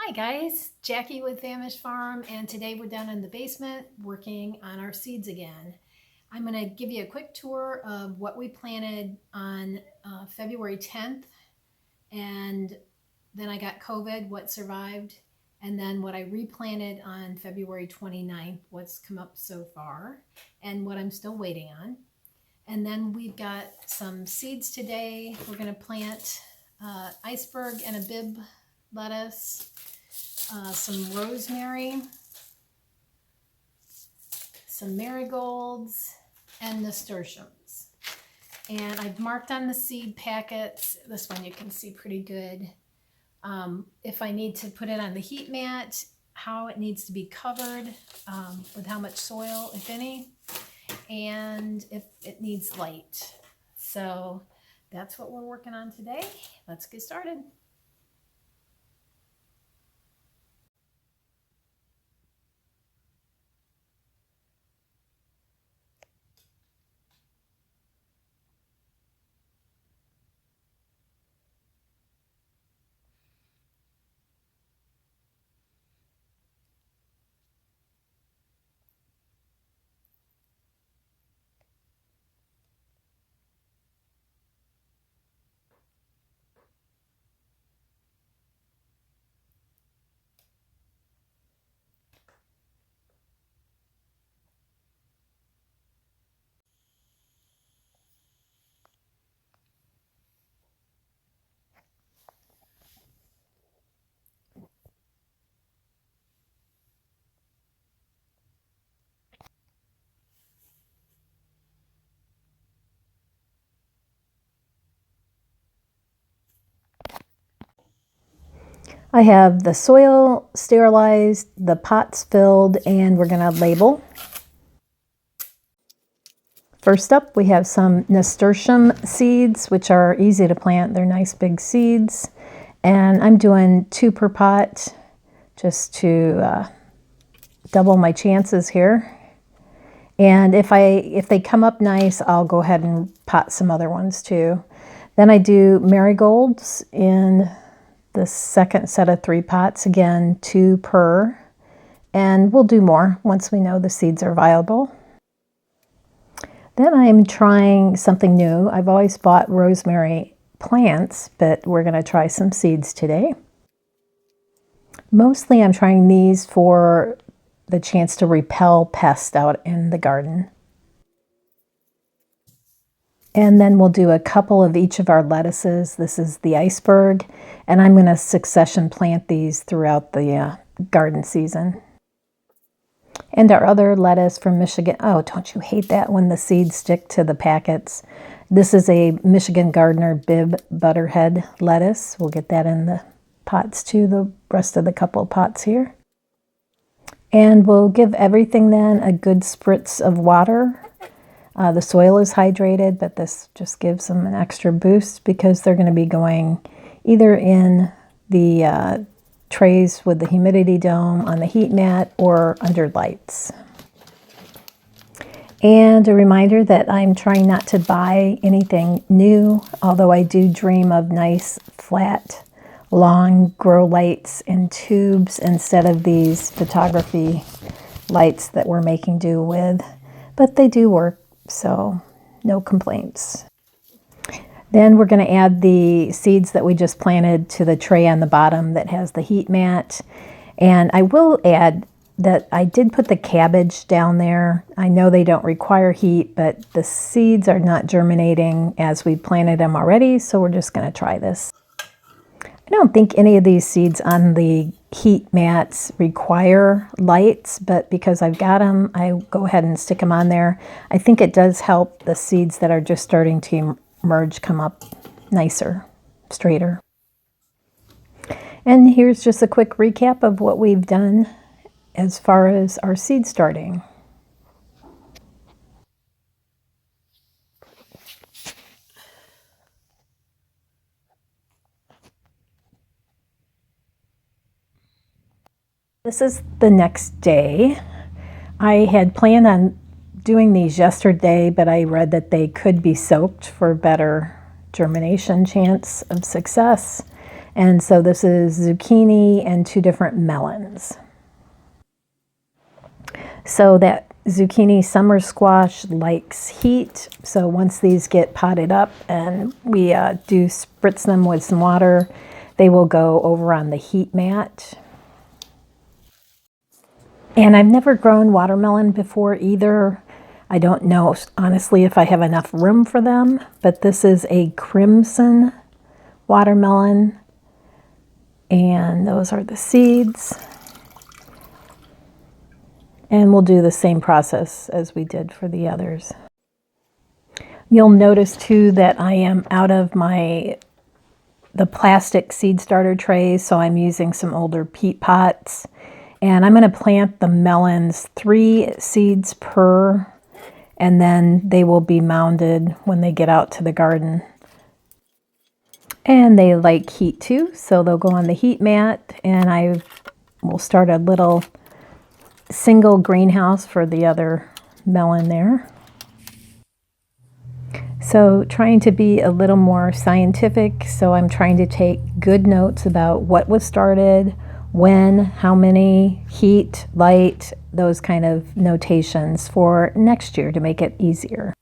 Hi guys, Jackie with Famished Farm, and today we're down in the basement working on our seeds again. I'm going to give you a quick tour of what we planted on February 10th, and then I got COVID, what survived, and then what I replanted on February 29th, what's come up so far, and what I'm still waiting on. And then we've got some seeds today. We're going to plant iceberg and a bib lettuce, some rosemary, some marigolds, and nasturtiums. And I've marked on the seed packets. This one you can see pretty good. If I need to put it on the heat mat, how it needs to be covered, with how much soil, if any, and if it needs light. So that's what we're working on today. Let's get started. I have the soil sterilized, the pots filled, and we're going to label. First up, we have some nasturtium seeds, which are easy to plant. They're nice big seeds. And I'm doing 2 per pot just to double my chances here. And if they come up nice, I'll go ahead and pot some other ones too. Then I do marigolds in the second set of 3 pots, again 2 per, and we'll do more once we know the seeds are viable. Then I'm trying something new. I've always bought rosemary plants, but we're going to try some seeds today. Mostly I'm trying these for the chance to repel pests out in the garden. And then we'll do a couple of each of our lettuces. This is the iceberg, and I'm going to succession plant these throughout the garden season. And our other lettuce from Michigan. Oh, don't you hate that when the seeds stick to the packets? This is a Michigan Gardener Bib Butterhead lettuce. We'll get that in the pots too, the rest of the couple of pots here. And we'll give everything then a good spritz of water. The soil is hydrated, but this just gives them an extra boost because they're going to be going either in the trays with the humidity dome on the heat mat or under lights. And a reminder that I'm trying not to buy anything new, although I do dream of nice, flat, long grow lights and tubes instead of these photography lights that we're making do with. But they do work. So no complaints. Then we're going to add the seeds that we just planted to the tray on the bottom that has the heat mat. And I will add that I did put the cabbage down there. I know they don't require heat, but the seeds are not germinating as we planted them already, so we're just going to try this. I don't think any of these seeds on the heat mats require lights, but because I've got them, I go ahead and stick them on there. I think it does help the seeds that are just starting to emerge come up nicer, straighter. And here's just a quick recap of what we've done as far as our seed starting. This is the next day. I had planned on doing these yesterday, but I read that they could be soaked for better germination chance of success. And so this is zucchini and 2 different melons. So that zucchini summer squash likes heat. So once these get potted up and we do spritz them with some water, they will go over on the heat mat. And I've never grown watermelon before either. I don't know, honestly, if I have enough room for them, but this is a crimson watermelon. And those are the seeds. And we'll do the same process as we did for the others. You'll notice too that I am out of the plastic seed starter trays, so I'm using some older peat pots. And I'm going to plant the melons 3 seeds per, and then they will be mounded when they get out to the garden. And they like heat too, so they'll go on the heat mat, and I will start a little single greenhouse for the other melon there. So trying to be a little more scientific, so I'm trying to take good notes about what was started, when, how many, heat, light, those kind of notations for next year to make it easier.